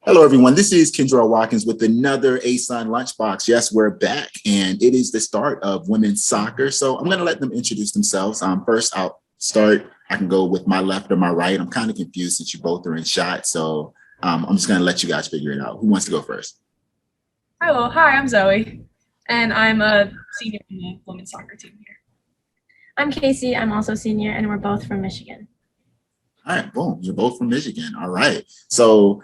Hello, everyone. This is Kendra Watkins with another ASUN Lunchbox. Yes, we're back, and it is the start of women's soccer. So I'm going to let them introduce themselves. First, I'll start. I can go with my left or my right. I'm kind of confused since you both are in shot. So I'm just going to let you guys figure it out. Who wants to go first? Hello, hi, I'm Zoe, and I'm a senior in the women's soccer team here. I'm Kasey. I'm also senior, and we're both from Michigan. All right, boom. You're both from Michigan. All right. So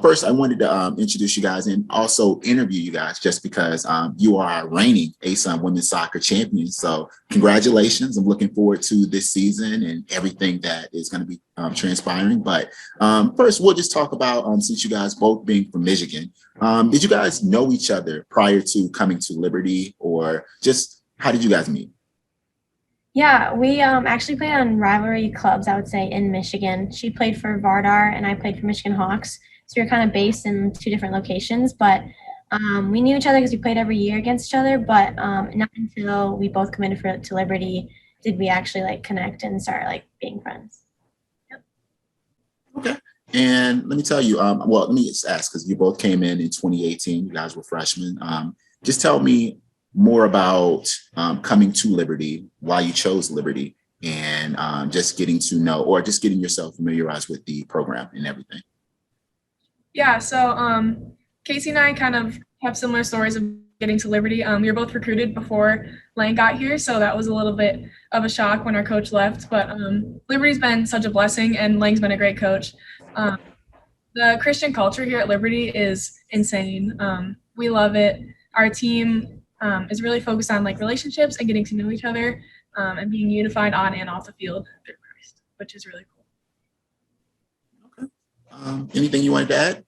first, I wanted to introduce you guys and also interview you guys just because you are our reigning ASUN women's soccer champions. So congratulations. I'm looking forward to this season and everything that is going to be transpiring. But first, we'll just talk about, since you guys both being from Michigan, did you guys know each other prior to coming to Liberty, or just how did you guys meet? Yeah, we actually played on rivalry clubs, I would say, in Michigan. She played for Vardar, and I played for Michigan Hawks. So we were kind of based in two different locations, but we knew each other because we played every year against each other. But not until we both committed to Liberty did we actually connect and start being friends. Yep. Okay. And let me tell you, well, let me just ask, because you both came in 2018. You guys were freshmen. Just tell me more about coming to Liberty, why you chose Liberty, and just getting to know, or just getting yourself familiarized with the program and everything. Yeah, so Kasey and I kind of have similar stories of getting to Liberty. We were both recruited before Lang got here, so that was a little bit of a shock when our coach left. But Liberty's been such a blessing, and Lang's been a great coach. The Christian culture here at Liberty is insane. We love it. Our team is really focused on relationships and getting to know each other and being unified on and off the field through Christ, which is really cool. Okay. Anything you wanted to add?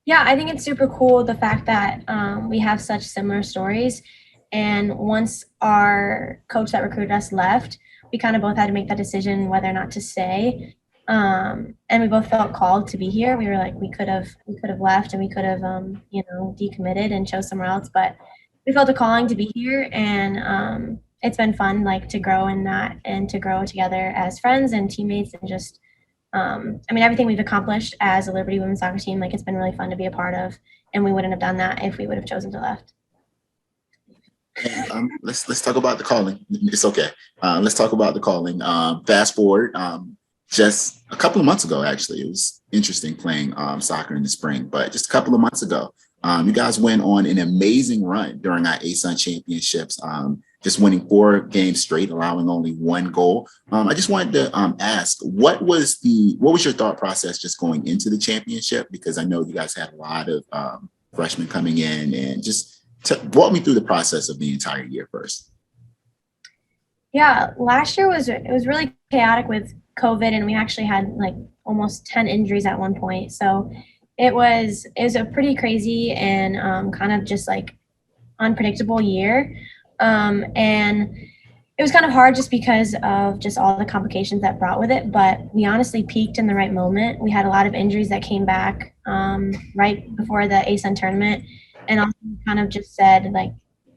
Yeah, I think it's super cool the fact that we have such similar stories. And once our coach that recruited us left, we kind of both had to make that decision whether or not to stay. And we both felt called to be here. We were like, we could have left and we could have, decommitted and chose somewhere else, but we felt a calling to be here, and it's been fun, to grow in that and to grow together as friends and teammates, and just, everything we've accomplished as a Liberty women's soccer team, it's been really fun to be a part of, and we wouldn't have done that if we would have chosen to left. And, let's talk about the calling. It's okay. Let's talk about the calling. Fast forward, just a couple of months ago, actually, it was interesting playing soccer in the spring, but just a couple of months ago, you guys went on an amazing run during our ASUN Championships, just winning 4 games straight, allowing only 1 goal. I just wanted to ask, what was your thought process just going into the championship? Because I know you guys had a lot of freshmen coming in, and just walk me through the process of the entire year first. Yeah, last year was really chaotic with COVID, and we actually had almost 10 injuries at one point. So it was a pretty crazy and kind of just unpredictable year. And it was kind of hard just because of just all the complications that brought with it. But we honestly peaked in the right moment. We had a lot of injuries that came back right before the ASUN tournament. And also kind of just said,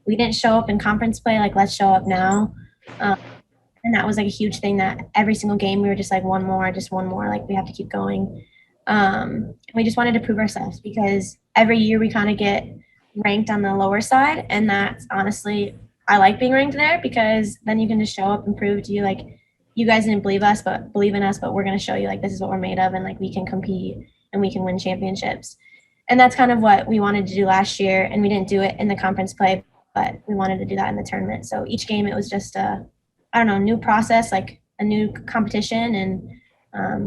we didn't show up in conference play, let's show up now. And that was a huge thing, that every single game we were just one more, we have to keep going. We just wanted to prove ourselves, because every year we kind of get ranked on the lower side, and that's honestly, I like being ranked there, because then you can just show up and prove to you you guys didn't believe in us, but we're going to show you this is what we're made of, and we can compete and we can win championships. And that's kind of what we wanted to do last year, and we didn't do it in the conference play, but we wanted to do that in the tournament. So each game, it was just a new process, a new competition, and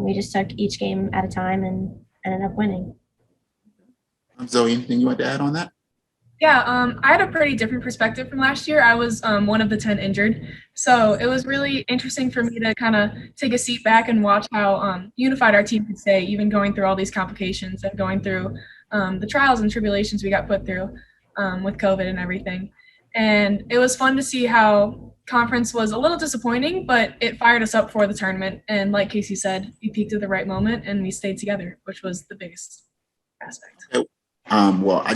we just took each game at a time and ended up winning. Zoe, anything you want to add on that? Yeah, I had a pretty different perspective from last year. I was one of the 10 injured. So it was really interesting for me to kind of take a seat back and watch how unified our team could stay, even going through all these complications and going through the trials and tribulations we got put through with COVID and everything. And it was fun to see how conference was a little disappointing, but it fired us up for the tournament. And like Kasey said, we peaked at the right moment and we stayed together, which was the biggest aspect. Well, I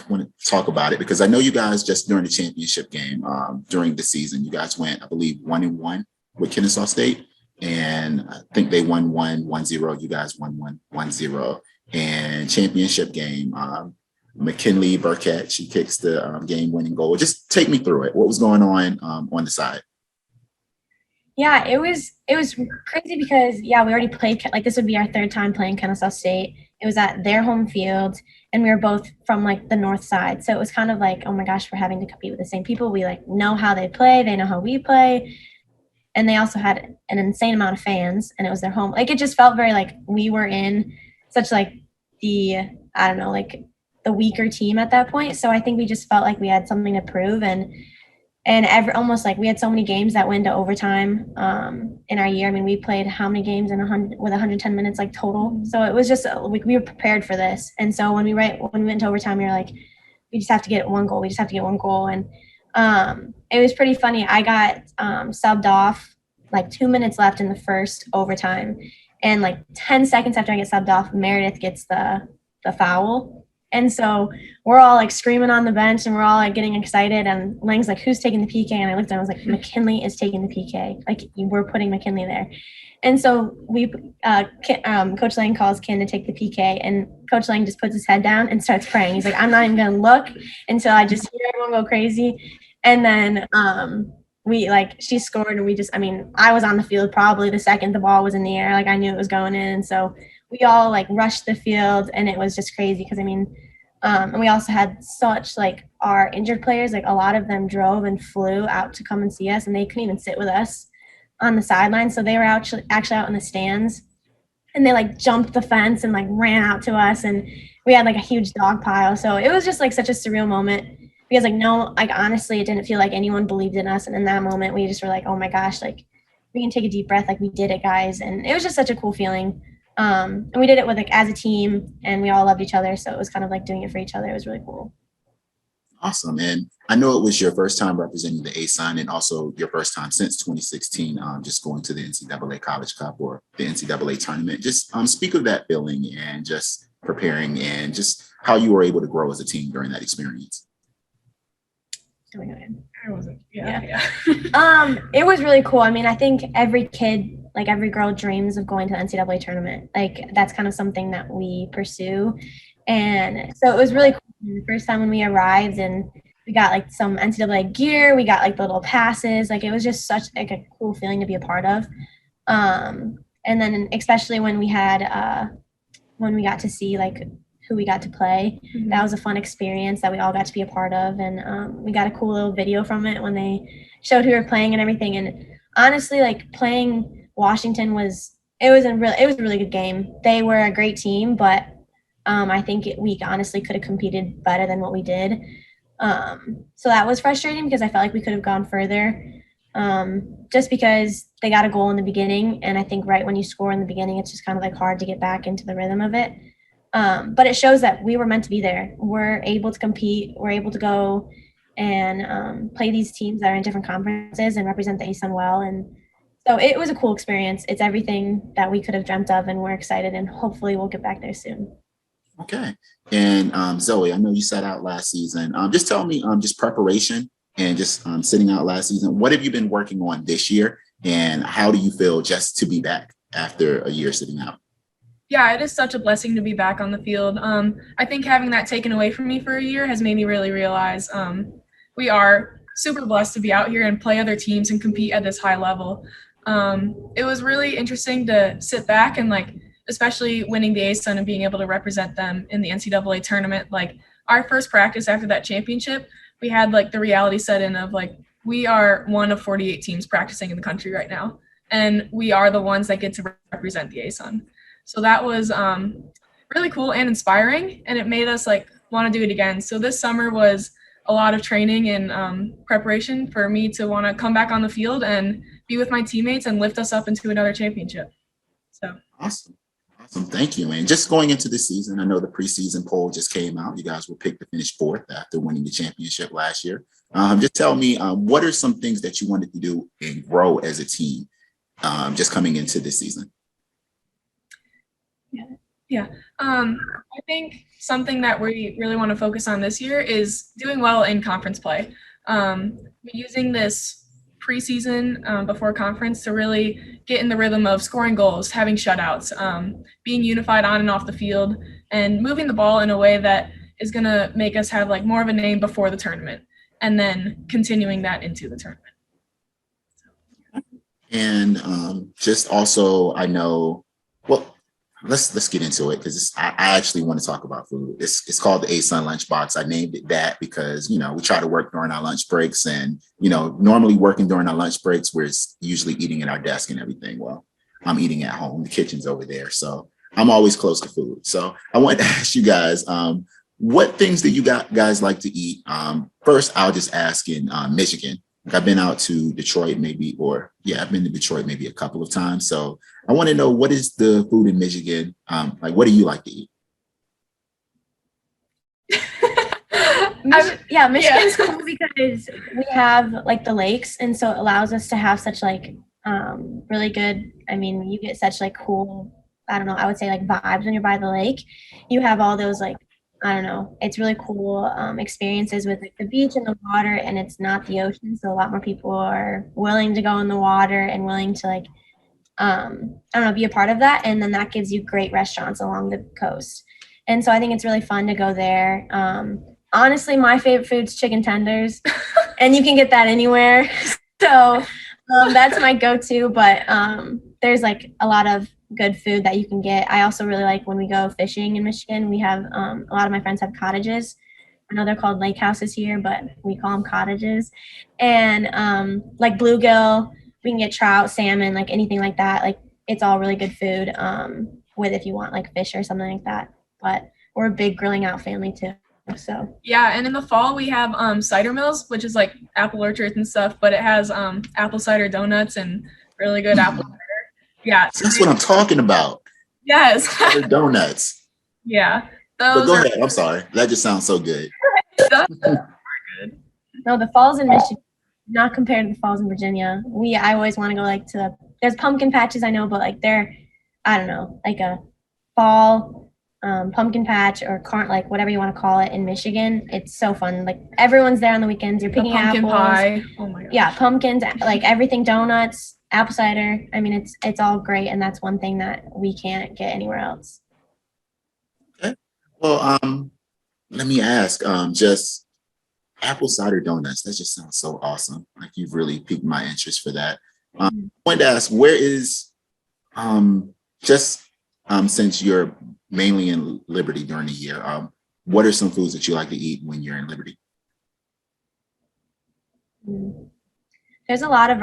want to talk about it, because I know you guys just during the championship game, during the season, you guys went, I believe, 1-1 with Kennesaw State, and I think they won 1-0. You guys won 1-0. and championship game. McKinley Burkett, she kicks the game-winning goal. Just take me through it. What was going on the side? Yeah, it was crazy because we already played, like this would be our third time playing Kennesaw State. It was at their home field and we were both from like the north side. So it was kind of like, oh my gosh, we're having to compete with the same people. We like know how they play, they know how we play. And they also had an insane amount of fans and it was their home. Like it just felt very like we were in such like the weaker team at that point. So I think we just felt like we had something to prove and almost like we had so many games that went to overtime in our year. I mean, we played how many games with 110 minutes like total. So it was just like we were prepared for this. And so when we went to overtime, we were like, we just have to get one goal. We just have to get one goal. And it was pretty funny. I got subbed off like 2 minutes left in the first overtime. And like 10 seconds after I get subbed off, Meredith gets the foul. And so we're all like screaming on the bench and we're all like getting excited. And Lang's like, who's taking the PK? And I looked and I was like, McKinley is taking the PK. Like we're putting McKinley there. And so Coach Lang calls Ken to take the PK and Coach Lang just puts his head down and starts praying. He's like, I'm not even going to look until I just hear everyone go crazy. And then she scored and I was on the field probably the second the ball was in the air. Like I knew it was going in. And so we all like rushed the field and it was just crazy because and we also had such like our injured players, like a lot of them drove and flew out to come and see us and they couldn't even sit with us on the sideline. So they were actually out in the stands and they like jumped the fence and like ran out to us and we had like a huge dog pile. So it was just like such a surreal moment because honestly, it didn't feel like anyone believed in us. And in that moment, we just were like, oh my gosh, like we can take a deep breath. Like we did it, guys. And it was just such a cool feeling. And we did it with as a team and we all loved each other. So it was kind of like doing it for each other. It was really cool. Awesome. And I know it was your first time representing the ASUN and also your first time since 2016, just going to the NCAA College Cup or the NCAA Tournament. Just speak of that feeling and just preparing and just how you were able to grow as a team during that experience. I wasn't. Yeah. It was really cool. I mean, I think every kid, like every girl dreams of going to the NCAA tournament. Like that's kind of something that we pursue. And so it was really cool the first time when we arrived and we got like some NCAA gear, we got like the little passes. Like it was just such like a cool feeling to be a part of. And then especially when we got to see like who we got to play. Mm-hmm. That was a fun experience that we all got to be a part of. And we got a cool little video from it when they showed who we were playing and everything. And honestly, like playing Washington was a really good game. They were a great team, but I think we honestly could have competed better than what we did. So that was frustrating because I felt like we could have gone further just because they got a goal in the beginning. And I think right when you score in the beginning, it's just kind of like hard to get back into the rhythm of it. But it shows that we were meant to be there. We're able to compete. We're able to go and play these teams that are in different conferences and represent the ASUN well. And so it was a cool experience. It's everything that we could have dreamt of, and we're excited, and hopefully we'll get back there soon. Okay. And Zoe, I know you sat out last season. Just tell me just preparation and just sitting out last season. What have you been working on this year, and how do you feel just to be back after a year sitting out? Yeah, it is such a blessing to be back on the field. I think having that taken away from me for a year has made me really realize we are super blessed to be out here and play other teams and compete at this high level. It was really interesting to sit back and especially winning the ASUN and being able to represent them in the NCAA tournament. Like our first practice after that championship, we had the reality set in of we are one of 48 teams practicing in the country right now, and we are the ones that get to represent the ASUN. So that was really cool and inspiring, and it made us want to do it again. So this summer was a lot of training and preparation for me to want to come back on the field and be with my teammates and lift us up into another championship. So awesome. Thank you. And just going into the season, I know the preseason poll just came out. You guys were picked to finish fourth after winning the championship last year. Just tell me, what are some things that you wanted to do and grow as a team just coming into this season? Yeah. I think something that we really want to focus on this year is doing well in conference play. Using this preseason before conference to really get in the rhythm of scoring goals, having shutouts, being unified on and off the field, and moving the ball in a way that is going to make us have like more of a name before the tournament, and then continuing that into the tournament. And just also, I know, well, let's get into it because I actually want to talk about food. It's called the ASUN Lunchbox. I named it that because, you know, we try to work during our lunch breaks, and, you know, normally working during our lunch breaks, we're usually eating at our desk and everything. Well, I'm eating at home. The kitchen's over there. So I'm always close to food. So I wanted to ask you guys, what things do you guys like to eat? First, I'll just ask in Michigan. I've been out to Detroit I've been to Detroit maybe a couple of times. So I want to know, what is the food in Michigan? Like, what do you like to eat? Michigan's cool because we have like the lakes, and so it allows us to have such like really good, I mean, you get such like cool, I don't know, I would say like vibes when you're by the lake. You have all those like, I don't know, it's really cool experiences with like the beach and the water, and it's not the ocean, so a lot more people are willing to go in the water and willing to like I don't know, be a part of that, and then that gives you great restaurants along the coast. And so I think it's really fun to go there. Honestly, my favorite food's chicken tenders, and you can get that anywhere. So that's my go-to, but there's like a lot of good food that you can get. I also really like when we go fishing in Michigan, we have a lot of my friends have cottages. I know they're called lake houses here, but we call them cottages. And like bluegill, we can get trout, salmon, like anything like that. Like it's all really good food with if you want like fish or something like that. But we're a big grilling out family too. So yeah, and in the fall we have cider mills, which is like apple orchards and stuff, but it has apple cider donuts and really good apple cider. Yeah, That's what I'm talking about. Yes. Cider donuts. Yeah. But go ahead. I'm sorry. That just sounds so good. Good. No, the falls in Michigan, not compared to the falls in Virginia. I always want to go like there's pumpkin patches, I know, but like they're, I don't know, like a fall pumpkin patch or like whatever you want to call it in Michigan. It's so fun. Like everyone's there on the weekends. You're picking pumpkin apples. Pie. Oh my gosh. Yeah, pumpkins, like everything, donuts, apple cider. I mean, it's all great, and that's one thing that we can't get anywhere else. Okay. Well, let me ask, just apple cider donuts. That just sounds so awesome. Like you've really piqued my interest for that. I wanted to ask, where is since you're mainly in Liberty during the year, what are some foods that you like to eat when you're in Liberty? There's a lot of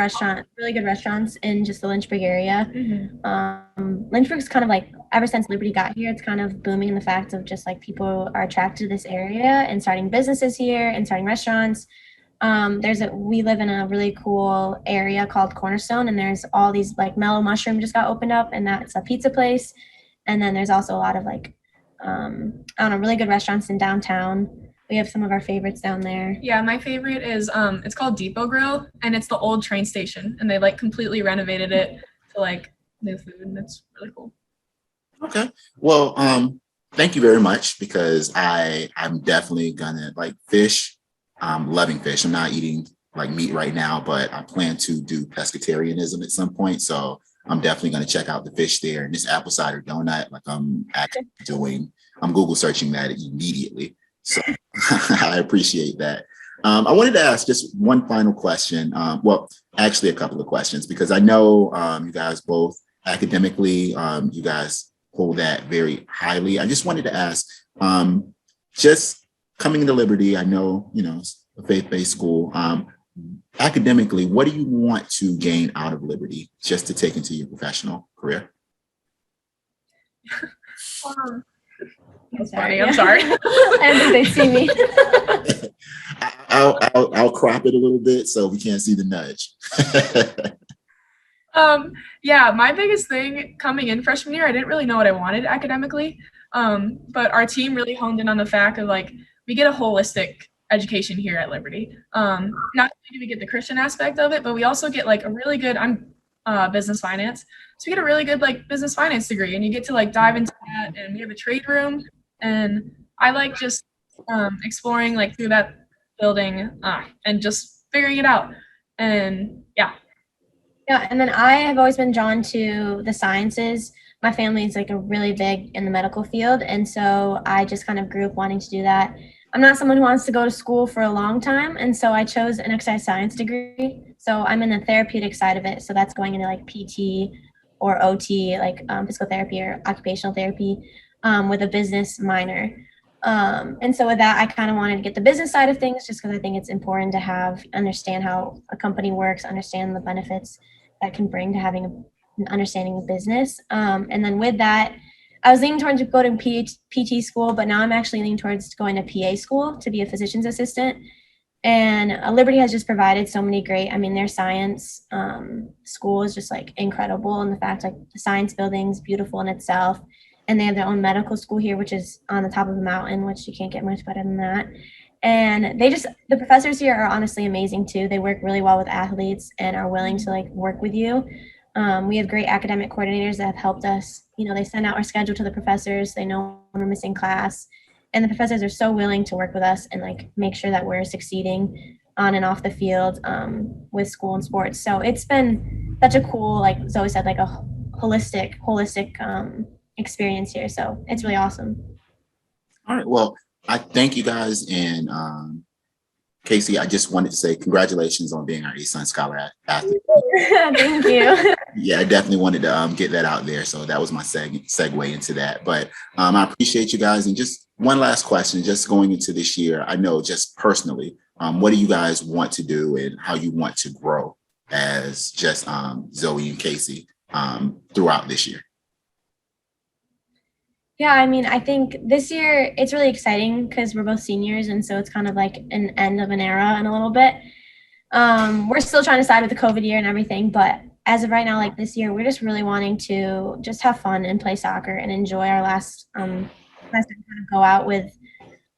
really good restaurants in just the Lynchburg area. Lynchburg's kind of like, ever since Liberty got here, it's kind of booming in the fact of just like people are attracted to this area and starting businesses here and starting restaurants. We live in a really cool area called Cornerstone, and there's all these like Mellow Mushroom just got opened up, and that's a pizza place. And then there's also a lot of like, I don't know, really good restaurants in downtown. We have some of our favorites down there. Yeah, my favorite is it's called Depot Grill, and it's the old train station, and they like completely renovated it to like new food, and it's really cool. Okay. Well, thank you very much, because I'm definitely gonna like fish. Loving fish. I'm not eating like meat right now, but I plan to do pescatarianism at some point. So I'm definitely going to check out the fish there. And this apple cider donut, like I'm Google searching that immediately. So I appreciate that. I wanted to ask just one final question. Well, actually a couple of questions, because I know you guys both academically, you guys hold that very highly. I just wanted to ask, just coming into Liberty, I know, it's a faith-based school. Academically, what do you want to gain out of Liberty just to take into your professional career? That's funny. I'm sorry. I don't think they see me. I'll crop it a little bit so we can't see the nudge. Yeah, my biggest thing coming in freshman year, I didn't really know what I wanted academically. But our team really honed in on the fact of like, we get a holistic education here at Liberty. Not only do we get the Christian aspect of it, but we also get like a really good, I'm business finance. So you get a really good like business finance degree, and you get to like dive into that, and we have a trade room, and I like just exploring like through that building and just figuring it out. And yeah. Yeah, and then I have always been drawn to the sciences. My family is like a really big in the medical field, and so I just kind of grew up wanting to do that. I'm not someone who wants to go to school for a long time, and so I chose an exercise science degree. So I'm in the therapeutic side of it. So that's going into like PT or OT, like physical therapy or occupational therapy, with a business minor. And so with that, I kind of wanted to get the business side of things just because I think it's important to understand how a company works, understand the benefits that can bring to having an understanding of business. And then with that, I was leaning towards go to PT school, but now I'm actually leaning towards going to PA school to be a physician's assistant. And Liberty has just provided so many their science school is just like incredible. And the fact like the science building's beautiful in itself. And they have their own medical school here, which is on the top of a mountain, which you can't get much better than that. And the professors here are honestly amazing too. They work really well with athletes and are willing to like work with you. We have great academic coordinators that have helped us. They send out our schedule to the professors. They know when we're missing class. And the professors are so willing to work with us and like make sure that we're succeeding on and off the field with school and sports. So it's been such a cool, like Zoe said, like a holistic experience here. So it's really awesome. All right. Well, I thank you guys. And Kasey, I just wanted to say congratulations on being our ASUN Scholar athlete. Thank you. Yeah, I definitely wanted to get that out there. So that was my segue into that. But I appreciate you guys. And just one last question, just going into this year, I know just personally, what do you guys want to do and how you want to grow as just Zoe and Kasey throughout this year? Yeah, I think this year it's really exciting because we're both seniors, and so it's kind of like an end of an era in a little bit. We're still trying to decide with the COVID year and everything, but as of right now, like this year, we're just really wanting to just have fun and play soccer and enjoy our last time kind of go out with,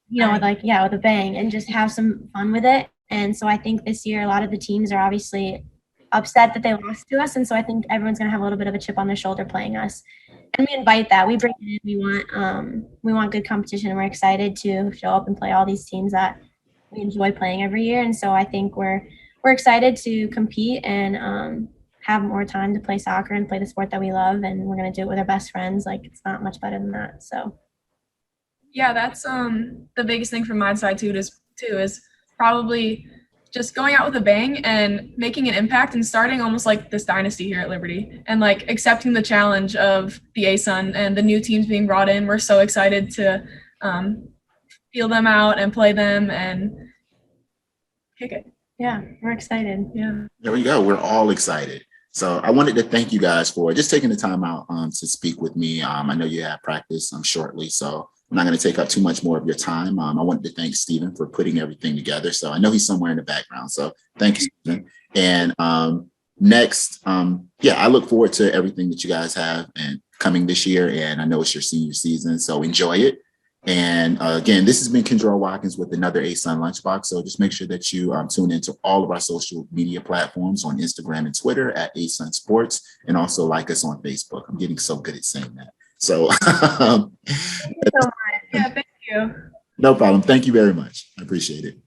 with a bang and just have some fun with it. And so I think this year, a lot of the teams are obviously upset that they lost to us, and so I think everyone's going to have a little bit of a chip on their shoulder playing us. And we invite that. We bring it in. We want good competition, and we're excited to show up and play all these teams that we enjoy playing every year. And so I think we're excited to compete and have more time to play soccer and play the sport that we love. And we're going to do it with our best friends. Like, it's not much better than that. So yeah, that's the biggest thing from my side too is probably just going out with a bang and making an impact and starting almost like this dynasty here at Liberty and like accepting the challenge of the ASUN and the new teams being brought in. We're so excited to feel them out and play them and kick it. Yeah, we're excited. Yeah. There we go. We're all excited. So I wanted to thank you guys for just taking the time out to speak with me. I know you have practice shortly, so I'm not going to take up too much more of your time. I wanted to thank Stephen for putting everything together. So I know he's somewhere in the background. So thank you, Stephen. And next, I look forward to everything that you guys have and coming this year. And I know it's your senior season, so enjoy it. And again, this has been Kendra Watkins with another ASUN Lunchbox. So just make sure that you tune into all of our social media platforms on Instagram and Twitter at ASUN Sports, and also like us on Facebook. I'm getting so good at saying that. So thank you so much. Yeah, thank you. No problem. Thank you very much. I appreciate it.